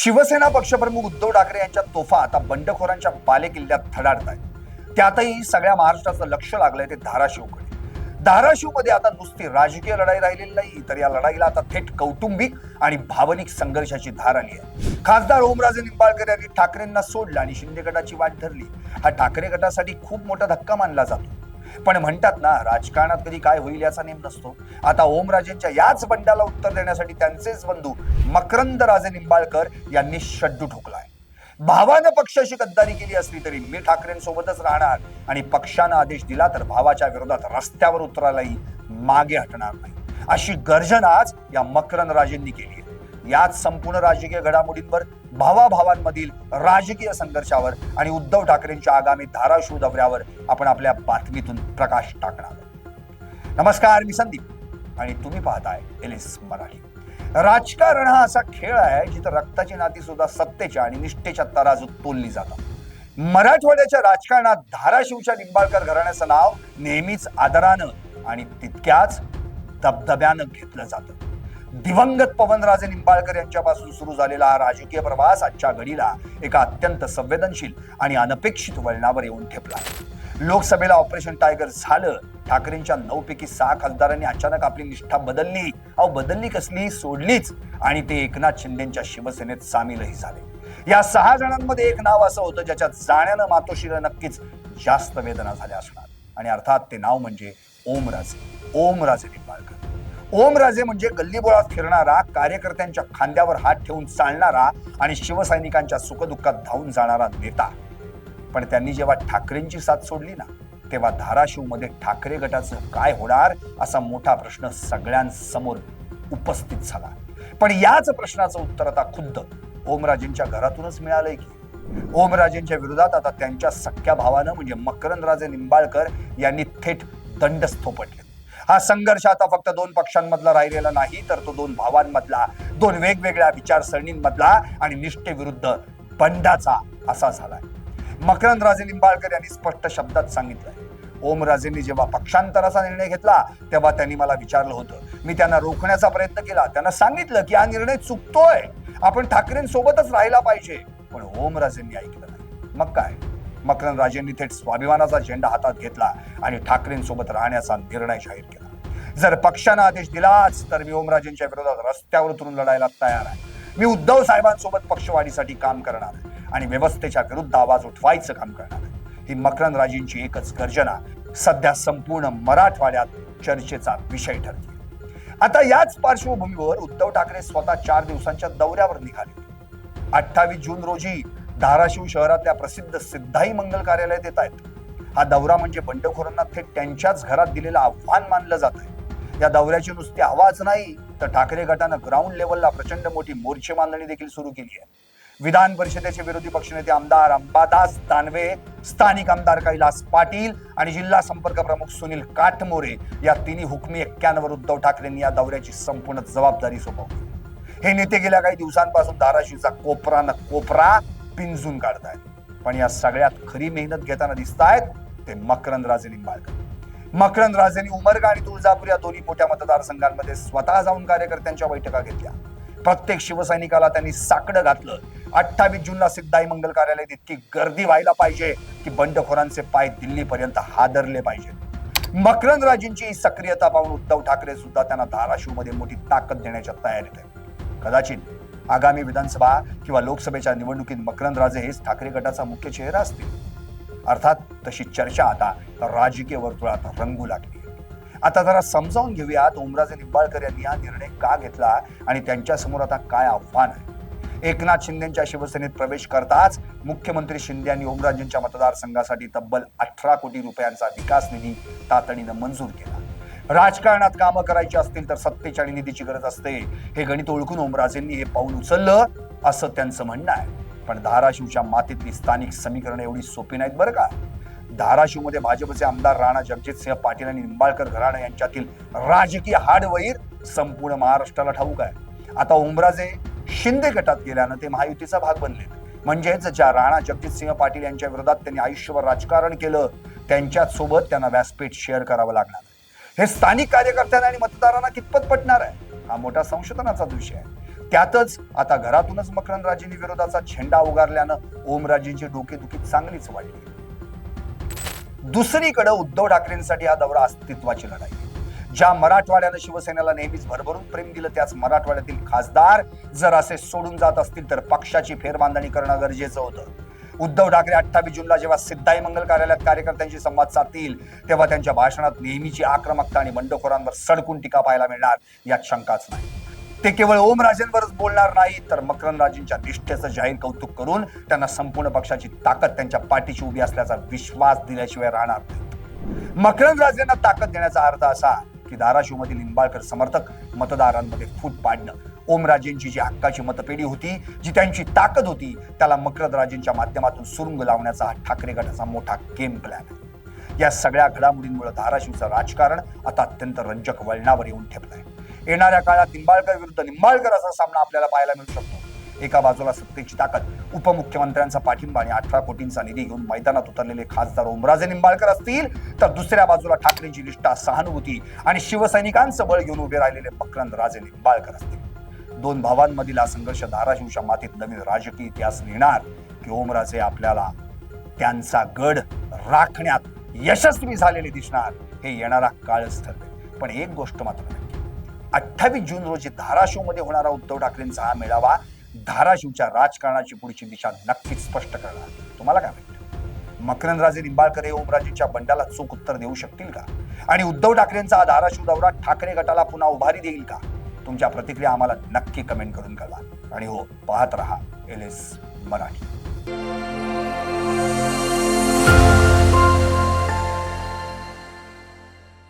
शिवसेना पक्षप्रमुख उद्धव ठाकरे यांच्या तोफा आता बंडखोरांच्या बालेकिल्ल्यात थडाडत आहेत. त्यातही सगळ्या महाराष्ट्राचं लक्ष लागलंय ते धाराशिवकडे. धाराशिवमध्ये आता नुसती राजकीय लढाई राहिलेली नाही, तर या लढाईला आता थेट कौटुंबिक आणि भावनिक संघर्षाची धार आली आहे. खासदार ओमराजे निंबाळकर यांनी ठाकरेंना सोडलं आणि शिंदे गटाची वाट धरली. हा ठाकरे गटासाठी खूप मोठा धक्का मानला जातो. पण म्हणतात ना, राजकारणात कधी काय होईल याचा नेम नसतो. आता ओमराजेंच्या याच बंडाला उत्तर देण्यासाठी त्यांचेच बंधू मकरंद राजे निंबाळकर यांनी शड्डू ठोकलाय. भावानं पक्षाशी गद्दारी केली असली तरी मी ठाकरेंसोबतच राहणार आणि पक्षानं आदेश दिला तर भावाच्या विरोधात रस्त्यावर उतरायलाही मागे हटणार नाही, अशी गर्जना आज या मकरंद राजेंनी केली आहे. याच संपूर्ण राजकीय घडामोडींवर, भावाभावांमधील राजकीय संघर्षावर आणि उद्धव ठाकरेंच्या आगामी धाराशिव दौऱ्यावर आपण आपल्या बातमीतून प्रकाश टाकणार आहोत. नमस्कार, मी संदीप आणि तुम्ही पाहताय LS मराठी. राजकारण हा असा खेळ आहे जिथं रक्ताची नाती सुद्धा सत्तेच्या आणि निष्ठेच्या तराजूत तोलली जातात. मराठवाड्याच्या राजकारणात धाराशिवच्या निंबाळकर घराण्याचं नाव नेहमीच आदरानं आणि तितक्याच दबदब्यानं घेतलं जातं. दिवंगत पवनराजे निंबाळकर यांच्यापासून सुरू झालेला हा राजकीय प्रवास आजच्या घडीला एका अत्यंत संवेदनशील आणि अनपेक्षित वळणावर येऊन ठेपला. लोकसभेला ऑपरेशन टायगर झालं. ठाकरेंच्या 9 पैकी 6 खासदारांनी अचानक आपली निष्ठा बदलली. बदलली कसली, सोडलीच आणि ते एकनाथ शिंदेच्या शिवसेनेत सामीलही झाले. या 6 जणांमध्ये एक नाव असं होतं ज्याच्या जाण्यानं मातोश्रीला नक्कीच जास्त वेदना झाल्या असणार आणि अर्थात ते नाव म्हणजे ओमराजे निंबाळकर. ओमराजे म्हणजे गल्लीबोळात फिरणारा, कार्यकर्त्यांच्या खांद्यावर हात ठेवून चालणारा आणि शिवसैनिकांच्या सुखदुःखात धावून जाणारा नेता. पण त्यांनी जेव्हा ठाकरेंची साथ सोडली ना, तेव्हा धाराशिवमध्ये ठाकरे गटाचं काय होणार असा मोठा प्रश्न सगळ्यांसमोर उपस्थित झाला. पण याच प्रश्नाचं उत्तर आता खुद्द ओमराजेंच्या घरातूनच मिळालंय की ओमराजेंच्या विरोधात आता त्यांच्या सख्या भावानं म्हणजे मकरंद राजे निंबाळकर यांनी थेट दंडच थोपटले. हा संघर्ष आता फक्त 2 पक्षांमधला राहिलेला नाही, तर तो 2 भावांमधला, 2 वेगवेगळ्या विचारसरणींमधला आणि निष्ठेविरुद्ध बंडाचा असा झालाय. मकरंद राजे निंबाळकर यांनी स्पष्ट शब्दात सांगितलंय, ओमराजेंनी जेव्हा पक्षांतराचा निर्णय घेतला तेव्हा त्यांनी मला विचारलं होतं. मी त्यांना रोखण्याचा प्रयत्न केला. त्यांना सांगितलं की हा निर्णय चुकतोय, आपण ठाकरेंसोबतच राहायला पाहिजे. पण ओमराजेंनी ऐकलं नाही. मग काय, मकरंद राजेंनी थेट स्वाभिमानाचा झेंडा हातात घेतला आणि ठाकरेंसोबत राहण्याचा निर्णय जाहीर केला. जर पक्षानं आदेश दिलाच तर मी ओमराजेंच्या विरोधात रस्त्यावर उतरून लढायला तयार आहे. मी उद्धव साहेबांसोबत पक्षवाढीसाठी काम करणार आणि व्यवस्थेच्या विरुद्ध आवाज उठवायचं काम करणार. ही मकरंद राजेंची एकच गर्जना सध्या संपूर्ण मराठवाड्यात चर्चेचा विषय ठरते. आता याच पार्श्वभूमीवर उद्धव ठाकरे स्वतः 4 दिवसांच्या दौऱ्यावर निघाले. 28 जून रोजी धाराशिव शहरातल्या प्रसिद्ध सिद्धाई मंगल कार्यालयात येत आहेत. हा दौरा म्हणजे बंडखोरांना थेट त्यांच्याच घरात दिलेलं आव्हान मानलं जात आहे. या दौऱ्याची नुसती आवाज नाही, तर ठाकरे गटानं ग्राउंड लेवलला प्रचंड मोठी मोर्चे बांधणी देखील सुरू केली आहे. विधान परिषदेचे विरोधी पक्षनेते आमदार अंबादास दानवे, स्थानिक आमदार कैलास पाटील आणि जिल्हा संपर्क प्रमुख सुनील काटमोरे या 3 हुकमी एक्क्यांवर उद्धव ठाकरेंनी या दौऱ्याची संपूर्ण जबाबदारी सोपवली. हे नेते गेल्या काही दिवसांपासून धाराशिवचा कोपरा न कोपरा पिंजून काढतायत. पण या सगळ्यात खरी मेहनत घेताना दिसतायत ते मकरंद राजे निंबाळकर. मकरंद राजेंनी उमरगा आणि तुळजापूर या 2 मोठ्या मतदारसंघांमध्ये स्वतः जाऊन कार्यकर्त्यांच्या बैठका घेतल्या. प्रत्येक शिवसैनिकाला त्यांनी साकडं घातलं. 28 जूनला सिद्धाई मंगल कार्यालयात इतकी गर्दी व्हायला पाहिजे की बंडखोरांचे पाय दिल्लीपर्यंत हादरले पाहिजे. मकरंद राजेंची सक्रियता पाहून उद्धव ठाकरे सुद्धा त्यांना धाराशिवमध्ये मोठी ताकद देण्याच्या तयारीत आहे. कदाचित आगामी विधानसभा किंवा लोकसभेच्या निवडणुकीत मकरंद राजे हेच ठाकरे गटाचा मुख्य चेहरा असतील. अर्थात तशी चर्चा आता राजकीय वर्तुळात रंगू लागली. आता जरा समजावून घेऊयात ओमराजे निंबाळकर यांनी हा निर्णय का घेतला आणि त्यांच्या समोर आता काय आव्हान आहे. एकनाथ शिंदेच्या शिवसेनेत प्रवेश करताच मुख्यमंत्री शिंदे यांनी ओमराजेंच्या मतदारसंघासाठी तब्बल 18 कोटी रुपयांचा विकास निधी तातडीनं मंजूर केला. राजकारणात कामं करायची असतील तर सत्तेची आणि निधीची गरज असते, हे गणित ओळखून ओमराजेंनी हे पाऊल उचललं असं त्यांचं म्हणणं आहे. पण धाराशिवच्या मातीतली स्थानिक समीकरणं एवढी सोपी नाहीत बरं का. धाराशिवमध्ये भाजपचे आमदार राणा जगजितसिंह पाटील आणि निंबाळकर घराणं यांच्यातील राजकीय हाडवैर संपूर्ण महाराष्ट्राला ठाऊक आहे. आता ओमराजे शिंदे गटात गेल्यानं ते महायुतीचा भाग बनले. म्हणजेच ज्या राणा जगजितसिंह पाटील यांच्या विरोधात त्यांनी आयुष्यभर राजकारण केलं, त्यांच्याच सोबत त्यांना व्यासपीठ शेअर करावं लागणार. हे स्थानिक कार्यकर्त्यांना आणि मतदारांना कितपत पटणार आहे, हा मोठा संशोधनाचा विषय आहे. त्यातच आता घरातूनच मकरंदराजेंनी विरोधाचा झेंडा उगारल्यानं ओमराजेंची डोकेदुखी चांगलीच वाढली. दुसरीकडे उद्धव ठाकरेंसाठी हा दौरा अस्तित्वाची लढाई आहे. ज्या मराठवाड्यानं शिवसेनेला नेहमीच भरभरून प्रेम दिलं त्याच मराठवाड्यातील खासदार जर असे सोडून जात असतील तर पक्षाची फेरबांधणी करणं गरजेचं होतं. उद्धव ठाकरे 28 जूनला जेव्हा सिद्धाई मंगल कार्यालयात कार्यकर्त्यांशी संवाद साधतील तेव्हा त्यांच्या भाषणात नेहमीची आक्रमकता आणि बंडखोरांवर सडकून टीका पाहायला मिळणार यात शंकाच नाही. ते केवळ ओमराजेंवरच बोलणार नाही तर मकरंदराजेंच्या निष्ठेचं जाहीर कौतुक करून त्यांना संपूर्ण पक्षाची ताकद त्यांच्या पाठीशी उभी असल्याचा विश्वास दिल्याशिवाय राहणार नाही. मकरंदराजेंना ताकद देण्याचा अर्थ असा की धाराशिवमधील लिंबाळकर समर्थक मतदारांमध्ये फूट पाडणं, ओमराजेंची जी हक्काची मतपेढी होती, जी त्यांची ताकद होती, त्याला मकरंदराजेंच्या माध्यमातून सुरुंग लावण्याचा हा ठाकरे गटाचा मोठा गेम प्लॅन आहे. या सगळ्या घडामोडींमुळे धाराशिवचं राजकारण आता अत्यंत रंजक वळणावर येऊन ठेपलंय. येणाऱ्या काळात निंबाळकर विरुद्ध निंबाळकर असा सामना आपल्याला पाहायला मिळू शकतो. एका बाजूला सत्तेची ताकद, उपमुख्यमंत्र्यांचा पाठिंबा आणि 18 कोटींचा निधी घेऊन मैदानात उतरलेले खासदार ओमराजे निंबाळकर असतील तर दुसऱ्या बाजूला ठाकरेंची निष्ठा, सहानुभूती आणि शिवसैनिकांचं बळ घेऊन उभे राहिलेले मकरंदराजे निंबाळकर असतील. दोन भावांमधील हा संघर्ष धाराशिवच्या मातीत नवीन राजकीय इतिहास लिहिणार की ओमराजे आपल्याला त्यांचा गड राखण्यात यशस्वी झालेले दिसणार हे येणारा काळच ठरवेल. पण एक गोष्ट मात्र नक्की, 28 जून रोजी धाराशिवमध्ये होणारा उद्धव ठाकरेंचा हा मेळावा धाराशिवच्या राजकारणाची पुढची दिशा नक्कीच स्पष्ट करणार. तुम्हाला काय वाटतं? मकरंदराजे निंबाळकर हे ओमराजेंच्या बंडाला चोख उत्तर देऊ शकतील का? आणि उद्धव ठाकरेंचा हा धाराशिव दौरा ठाकरे गटाला पुन्हा उभारी देईल का? तुमच्या प्रतिक्रिया आम्हाला नक्की कमेंट करून कळवा. आणि हो, पाहत रहा LS मराठी.